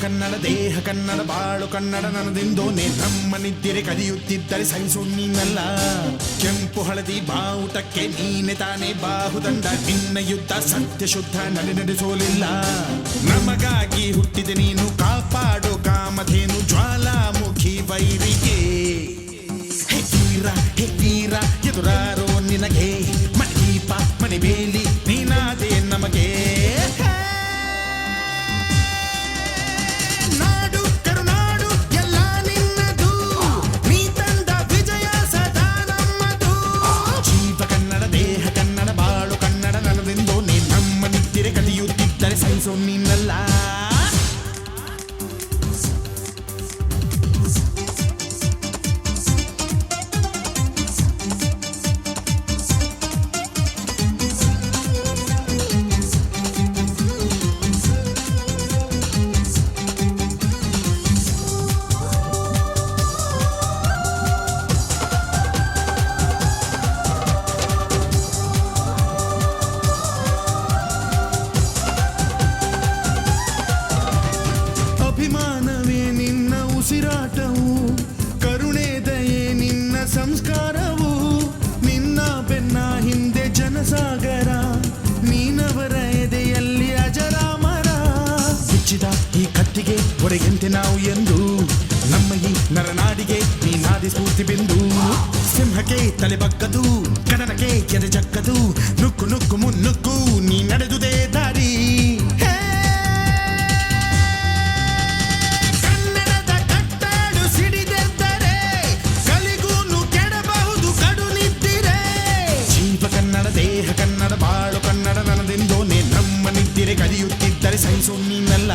ಕನ್ನಡ ದೇಹ ಕನ್ನಡ ಬಾಳು ಕನ್ನಡ ನನ್ನದೆಂದೋನೆ ನಮ್ಮ ನಿದ್ದಿರೆ ಕದಿಯುತ್ತಿದ್ದರೆ ಸಹಿಸು ನೀನಲ್ಲ. ಕೆಂಪು ಹಳದಿ ಬಾವುಟಕ್ಕೆ ನೀನೆ ತಾನೇ ಬಾಹುದಂಡ, ನಿನ್ನ ಯುದ್ಧ ಸತ್ಯ ಶುದ್ಧ ನಡೆಸೋಲಿಲ್ಲ. ನಮಗಾಗಿ ಹುಟ್ಟಿದೆ ನೀನು ಕಾಪಾಡು ಕಾಮಧೇನು ಜ್ವಾಲಾಮುಖಿ ವೈರಿಗೆ. ಹೇ ತೀರ ಎದುರಾರೋ ನಿನಗೆ ಮಣಿದೀಪ ಮಣಿಬೇಲಿ ನೀನಾದೆ ನಮಗೆ. ನಾಡು ಕರುನಾಡು ಎಲ್ಲ ನಿನ್ನದು, ನೀ ತಂದ ವಿಜಯ ಸದಾ ನಮ್ಮದು. ಜೀವ ಕನ್ನಡ ದೇಹ ಕನ್ನಡ ಬಾಳು ಕನ್ನಡ ನನ್ನದೆಂದೋ ನೀ ನಮ್ಮ ನಿದ್ದಿರೆ ಕಲಿಯುತ್ತಿದ್ದರೆ ಸಹಿಸೋ ನೀನಲ್ಲ. ಅಭಿಮಾನವೇ ನಿನ್ನ ಉಸಿರಾಟವು, ಕರುಣೆ ದಯೆ ನಿನ್ನ ಸಂಸ್ಕಾರವು. ನಿನ್ನ ಬೆನ್ನ ಹಿಂದೆ ಜನಸಾಗರ, ನೀನವರ ಎದೆಯಲ್ಲಿ ಅಜರಾಮರ. ಬಿಚ್ಚಿದ ಈ ಕತ್ತಿಗೆ ಹೊರಗೆಂತೆ ನಾವು ಎಂದು, ನಮ್ಮ ಈ ನರನಾಡಿಗೆ ನೀನಾದಿ ಸ್ಫೂರ್ತಿ ಬಿಂದು. ಸಿಂಹಕ್ಕೆ ತಲೆ ಬಗ್ಗದು, ಕಡನಕ್ಕೆ ಎದೆ ಜಕ್ಕದು, ನುಕ್ಕು ನುಕ್ಕು ಮುನ್ನುಕ್ಕು ನೀ ನಡೆದುದೇ ದಾರಿ. ದೇಹ ಕನ್ನಡ ಬಾಳು ಕನ್ನಡ ನನ್ನದೆಂದೋನೆ ನಮ್ಮ ನಿದ್ದಿರೆ ಕಲಿಯುತ್ತಿದ್ದರೆ ಸಹಿಸೋ ನೀನಲ್ಲ.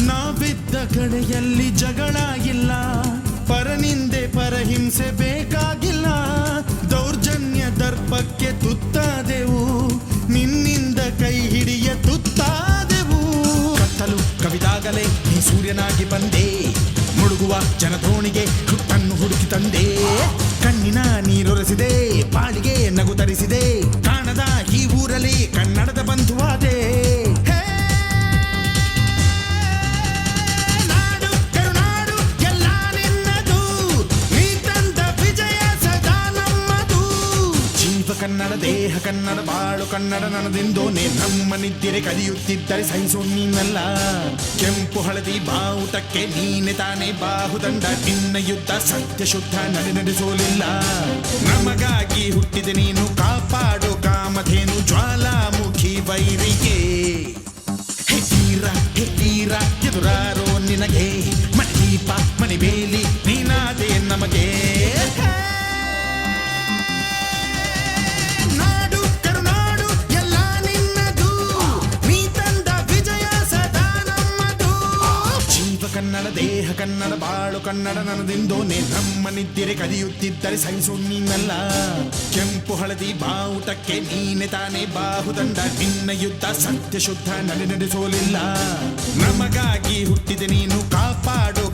ನಾವಿದ್ದ ಕಡೆಯಲ್ಲಿ ಜಗಳ ಇಲ್ಲ, ಪರನಿಂದೆ ಪರಹಿಂಸೆ ಬೇಕಾಗಿಲ್ಲ. ದೌರ್ಜನ್ಯ ದರ್ಪಕ್ಕೆ ತುತ್ತಾದೆವು, ನಿನ್ನಿಂದ ಕೈ ಹಿಡಿಯ ತುತ್ತಾದೆವು. ಕತ್ತಲು ಕವಿದಾಗಲೇ ನೀ ಸೂರ್ಯನಾಗಿ ಬಂದೆ, ಮುಳುಗುವ ಜನದೋಣಿಗೆ ಹುಟ್ಟನ್ನು ಹುಡುಕಿ ತಂದೆ. ಕಣ್ಣಿನ ನೀರೊರೆಸಿದೆ, ಬಾಳಿಗೆ ನಗು ತರಿಸಿದೆ, ಕಾಣದ ಈ ಊರಲ್ಲಿ ಕನ್ನಡದ ಬಂಧುವಾದೆ. ಕನ್ನಡ ದೇಹ ಕನ್ನಡ ಬಾಳು ಕನ್ನಡ ನನ್ನದೆಂದೋನೆ ನಮ್ಮ ನಿದ್ದಿರೆ ಕಲಿಯುತ್ತಿದ್ದರೆ ಸಹಿಸೋ ನೀನಲ್ಲ. ಕೆಂಪು ಹಳದಿ ಬಾವುಟಕ್ಕೆ ನೀನೆ ತಾನೇ ಬಾಹುದಂಡ, ನಿನ್ನ ಯುದ್ಧ ಸತ್ಯ ಶುದ್ಧ ನಡೆಸೋಲಿಲ್ಲ. ನಮಗಾಗಿ ಹುಟ್ಟಿದೆ ನೀನು ಕಾಪಾಡು ಕಾಮಧೇನು ಜ್ವಾಲಾಮುಖಿ ವೈರಿಗೆ. ಹೇ ತೀರ ಎದುರಾರೋ ನಿನಗೆ ಮಣಿದೀಪ ಮಣಿಬೇಲಿ ನೀನಾದೆ ನಮಗೆ. ಕನ್ನಡ ದೇಹ ಕನ್ನಡ ಬಾಳು ಕನ್ನಡ ನನ್ನದೆಂದೋನೆ ನಮ್ಮ ನಿದ್ದಿರೆ ಕಲಿಯುತ್ತಿದ್ದರೆ ಸಹಿಸೋ ನೀನಲ್ಲ. ಕೆಂಪು ಹಳದಿ ಬಾವುಟಕ್ಕೆ ನೀನೆ ತಾನೇ ಬಾಹುದಂಡ, ನಿನ್ನ ಯುದ್ಧ ಸತ್ಯ ಶುದ್ಧ ನಡೆಸೋಲಿಲ್ಲ. ನಮಗಾಗಿ ಹುಟ್ಟಿದೆ ನೀನು ಕಾಪಾಡು